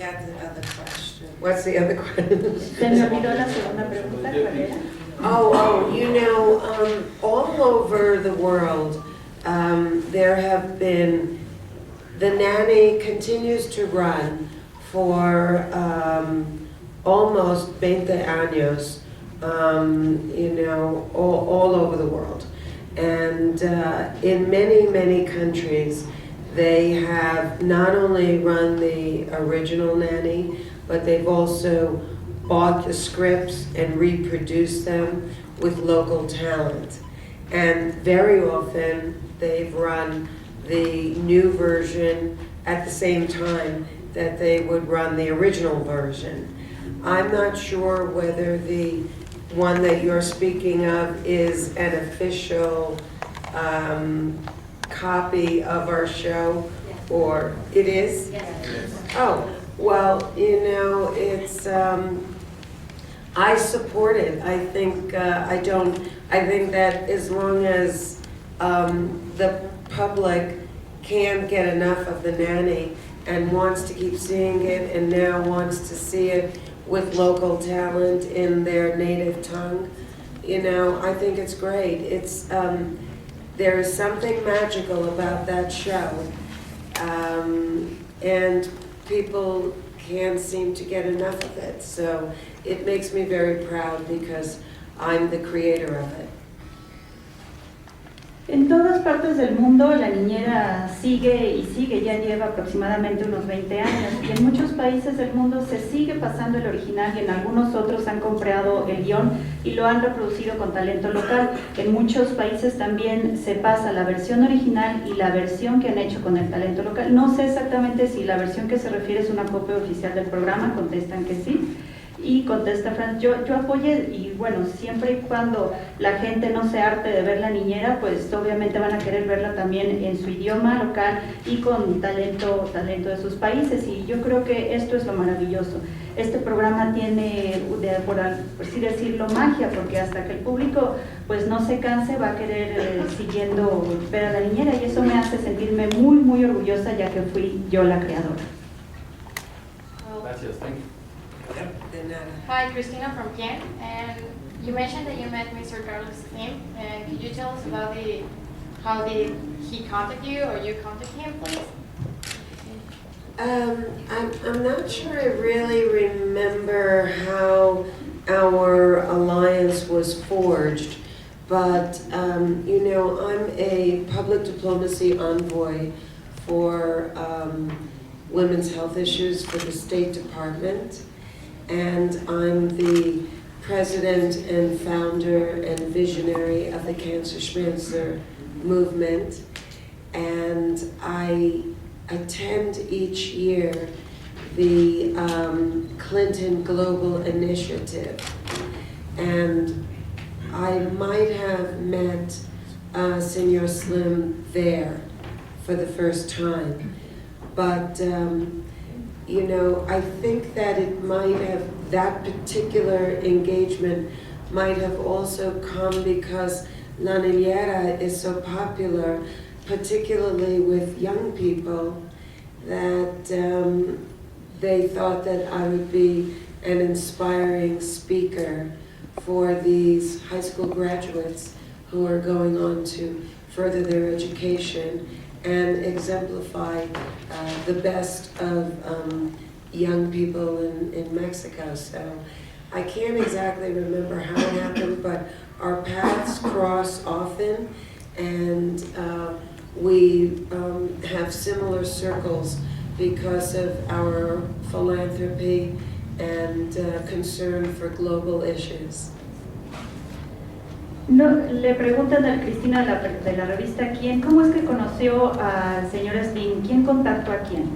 forgot the other question. What's the other question? Se me olvidó la segunda pregunta, ¿cuál era? You know, all over the world, there have been, the Nanny continues to run for almost 20 años, you know, all over the world. And in many, many countries, they have not only run the original Nanny, but they've also bought the scripts and reproduced them with local talent. And very often they've run the new version at the same time that they would run the original version. I'm not sure whether the one that you're speaking of is an official copy of our show, or it is? Yes. Oh, well, you know, it's, I support it. I think, I think that as long as the public can't get enough of the Nanny and wants to keep seeing it and now wants to see it with local talent in their native tongue, you know, I think it's great. It's, there is something magical about that show, and people can't seem to get enough of it. So it makes me very proud because I'm the creator of it. En todas partes del mundo la niñera sigue y sigue, ya lleva aproximadamente unos 20 años y en muchos países del mundo se sigue pasando el original y en algunos otros han comprado el guión y lo han reproducido con talento local. En muchos países también se pasa la versión original y la versión que han hecho con el talento local. No sé exactamente si la versión que se refiere es una copia oficial del programa, contestan que sí. Y contesta Fran, yo apoyé y bueno, siempre y cuando la gente no se harte de ver la niñera, pues obviamente van a querer verla también en su idioma local y con talento de sus países y yo creo que esto es lo maravilloso. Este programa tiene, por así decirlo, magia, porque hasta que el público pues no se canse va a querer siguiendo ver a la niñera y eso me hace sentirme muy, muy orgullosa ya que fui yo la creadora. Gracias, thank you. Hi, Christina from Ken, and you mentioned that you met Mr. Carlos Slim, and could you tell us about how did he contact you or you contact him, please? I'm not sure I really remember how our alliance was forged, but you know, I'm a public diplomacy envoy for women's health issues for the State Department. And I'm the president and founder and visionary of the Cancer Schmancer movement. And I attend each year the Clinton Global Initiative. And I might have met Senor Slim there for the first time. But you know, I think that it might have, that particular engagement might have also come because La Niñera is so popular, particularly with young people, that they thought that I would be an inspiring speaker for these high school graduates who are going on to further their education and exemplify the best of young people in Mexico. So I can't exactly remember how it happened, but our paths cross often, and we have similar circles because of our philanthropy and concern for global issues. No, le preguntan a Cristina de la revista ¿quién? ¿Cómo es que conoció al señor Slim? ¿Quién contactó a quién?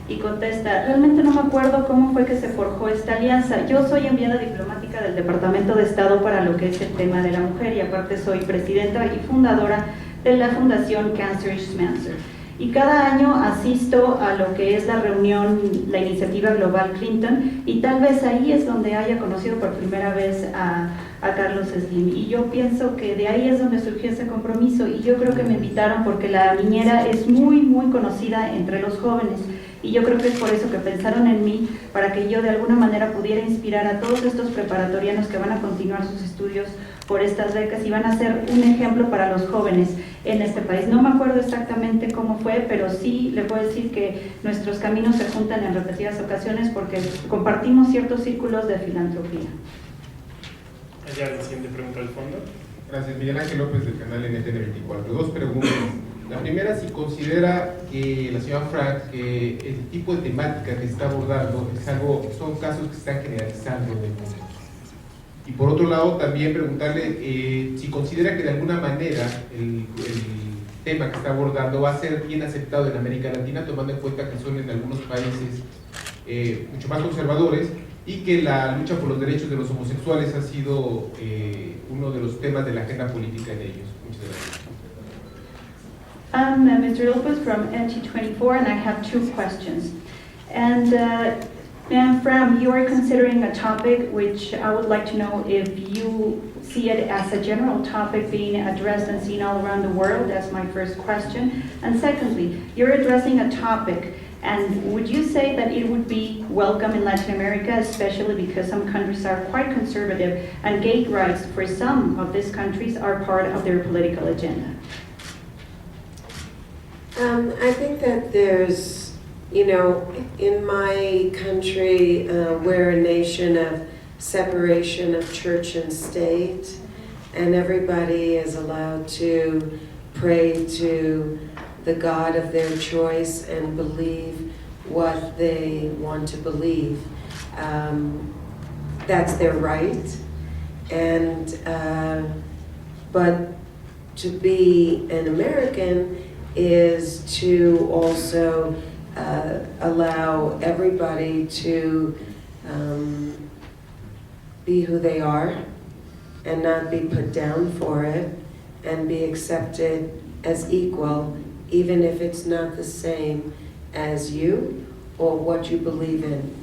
Y contesta, realmente no me acuerdo cómo fue que se forjó esta alianza. Yo soy enviada diplomática del Departamento de Estado para lo que es el tema de la mujer y aparte soy presidenta y fundadora de la Fundación Cancer Schmancer. Y cada año asisto a lo que es la reunión, la iniciativa global Clinton, y tal vez ahí es donde haya conocido por primera vez a Carlos Slim. Y yo pienso que de ahí es donde surgió ese compromiso, y yo creo que me invitaron porque la niñera es muy, muy conocida entre los jóvenes. Y yo creo que es por eso que pensaron en mí, para que yo de alguna manera pudiera inspirar a todos estos preparatorianos que van a continuar sus estudios por estas becas y van a ser un ejemplo para los jóvenes en este país. No me acuerdo exactamente cómo fue, pero sí le puedo decir que nuestros caminos se juntan en repetidas ocasiones porque compartimos ciertos círculos de filantropía. Allá la siguiente pregunta al fondo. Gracias, Miguel Ángel López del canal NTN24. Dos preguntas. La primera, si considera que la señora Fran, que el tipo de temática que está abordando son casos que se están generalizando en el mundo. Y por otro lado, también preguntarle si considera que de alguna manera el tema que está abordando va a ser bien aceptado en América Latina, tomando en cuenta que son en algunos países mucho más conservadores y que la lucha por los derechos de los homosexuales ha sido uno de los temas de la agenda política en ellos. Muchas gracias. I'm Mr. Lopez from NT24, and I have two questions. And Ma'am Fram, you are considering a topic which I would like to know if you see it as a general topic being addressed and seen all around the world. That's my first question. And secondly, you're addressing a topic, and would you say that it would be welcome in Latin America, especially because some countries are quite conservative and gay rights for some of these countries are part of their political agenda? I think that there's, you know, in my country, we're a nation of separation of church and state, and everybody is allowed to pray to the God of their choice and believe what they want to believe. That's their right, and but to be an American is to also allow everybody to be who they are and not be put down for it, and be accepted as equal, even if it's not the same as you or what you believe in.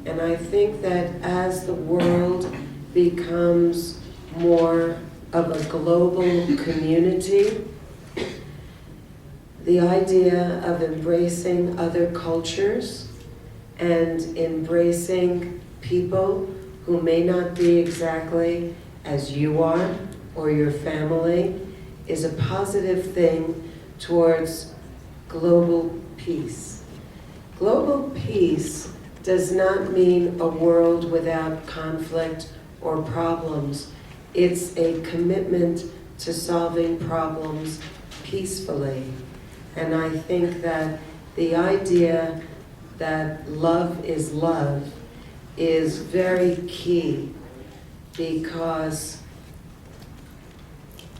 And I think that as the world becomes more of a global community, the idea of embracing other cultures and embracing people who may not be exactly as you are or your family is a positive thing towards global peace. Global peace does not mean a world without conflict or problems. It's a commitment to solving problems peacefully. And I think that the idea that love is very key, because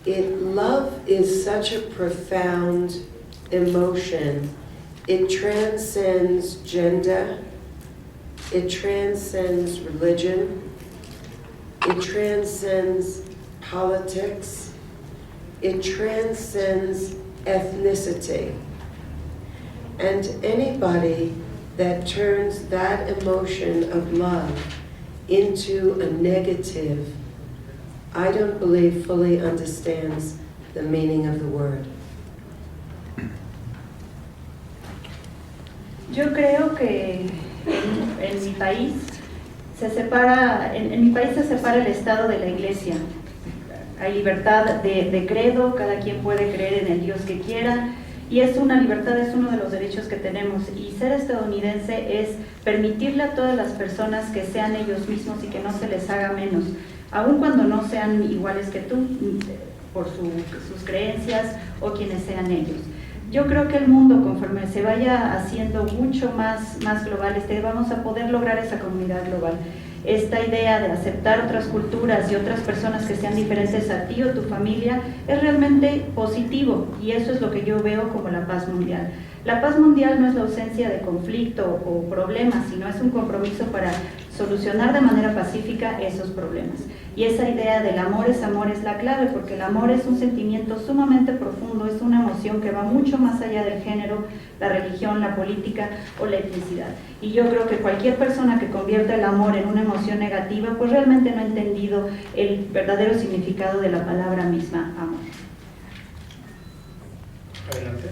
love is such a profound emotion. It transcends gender, it transcends religion, it transcends politics, it transcends ethnicity. And anybody that turns that emotion of love into a negative, I don't believe fully understands the meaning of the word. Yo creo que en mi país se separa, en mi país se separa el Estado de la Iglesia. Hay libertad de credo, cada quien puede creer en el Dios que quiera, y es una libertad, es uno de los derechos que tenemos. Y ser estadounidense es permitirle a todas las personas que sean ellos mismos y que no se les haga menos, aun cuando no sean iguales que tú, por sus creencias o quienes sean ellos. Yo creo que el mundo, conforme se vaya haciendo mucho más global, vamos a poder lograr esa comunidad global. Esta idea de aceptar otras culturas y otras personas que sean diferentes a ti o tu familia es realmente positivo, y eso es lo que yo veo como la paz mundial. La paz mundial no es la ausencia de conflicto o problemas, sino es un compromiso para solucionar de manera pacífica esos problemas. Y esa idea del amor es la clave, porque el amor es un sentimiento sumamente profundo, es una emoción que va mucho más allá del género, la religión, la política o la etnicidad. Y yo creo que cualquier persona que convierta el amor en una emoción negativa, pues realmente no ha entendido el verdadero significado de la palabra misma, amor. Adelante.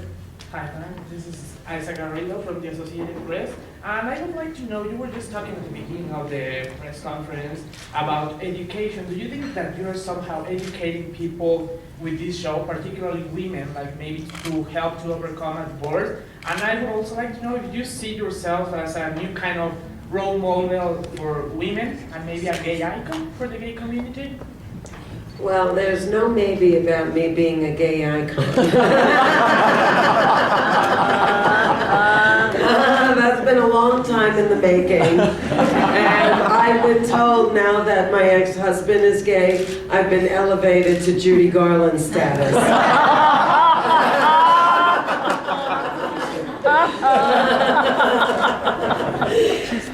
Hi, this is Isaac Abril from the Associated Press, and I would like to know, you were just talking at the beginning of the press conference about education. Do you think that you're somehow educating people with this show, particularly women, like maybe to help to overcome at birth? And I would also like to know if you see yourself as a new kind of role model for women and maybe a gay icon for the gay community? Well, there's no maybe about me being a gay icon. That's been a long time in the making. And I've been told now that my ex-husband is gay, I've been elevated to Judy Garland status.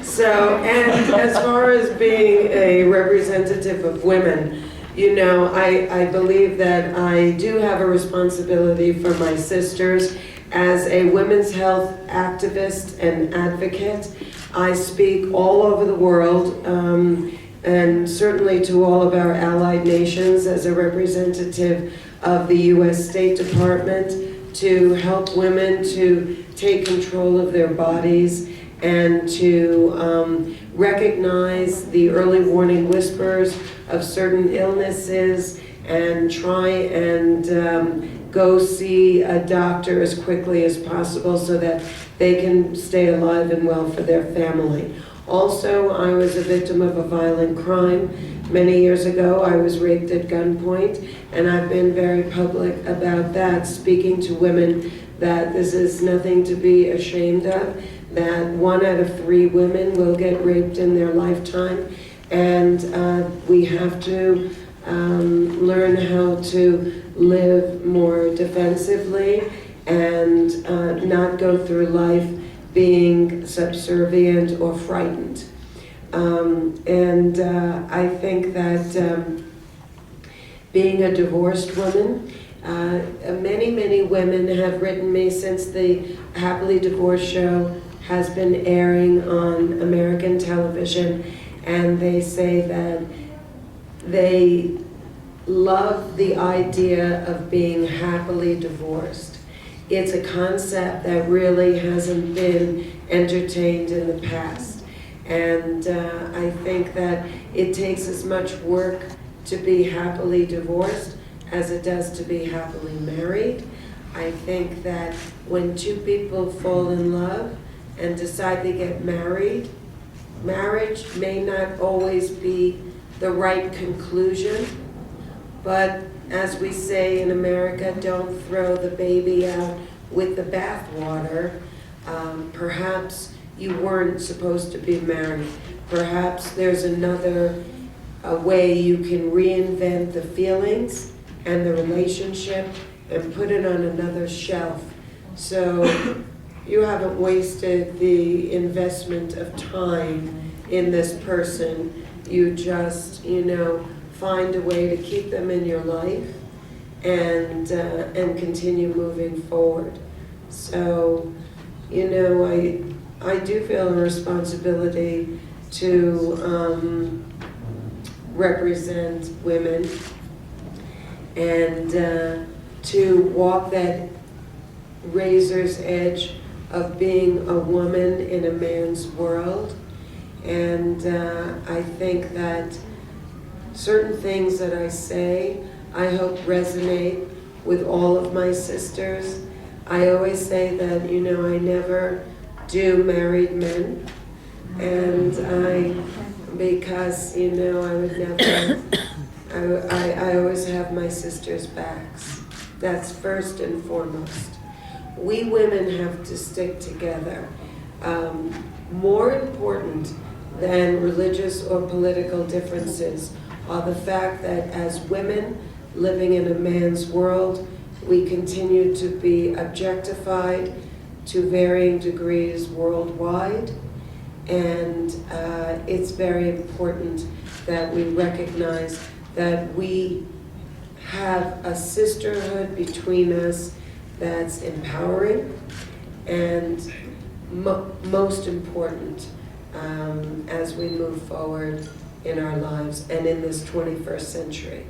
So, and as far as being a representative of women, you know, I believe that I do have a responsibility for my sisters. As a women's health activist and advocate, I speak all over the world, and certainly to all of our allied nations as a representative of the U.S. State Department to help women to take control of their bodies and to recognize the early warning whispers of certain illnesses and try and go see a doctor as quickly as possible so that they can stay alive and well for their family. Also, I was a victim of a violent crime. Many years ago, I was raped at gunpoint, and I've been very public about that, speaking to women that this is nothing to be ashamed of, that 1 out of 3 women will get raped in their lifetime, and we have to learn how to live more defensively and not go through life being subservient or frightened. I think that being a divorced woman, many women have written me since the Happily Divorced show has been airing on American television, and they say that they love the idea of being happily divorced. It's a concept that really hasn't been entertained in the past. And I think that it takes as much work to be happily divorced as it does to be happily married. I think that when 2 people fall in love and decide to get married, marriage may not always be the right conclusion, but as we say in America, don't throw the baby out with the bathwater. Perhaps you weren't supposed to be married. Perhaps there's another way you can reinvent the feelings and the relationship and put it on another shelf. So you haven't wasted the investment of time in this person. You just, find a way to keep them in your life and continue moving forward. So, I do feel a responsibility to represent women and to walk that razor's edge of being a woman in a man's world. And I think that certain things that I say, I hope resonate with all of my sisters. I always say that, I never do married men. And because, I would never, I always have my sisters' backs. That's first and foremost. We women have to stick together. More important than religious or political differences are the fact that as women living in a man's world, we continue to be objectified to varying degrees worldwide. And it's very important that we recognize that we have a sisterhood between us that's empowering and most important as we move forward in our lives and in this 21st century.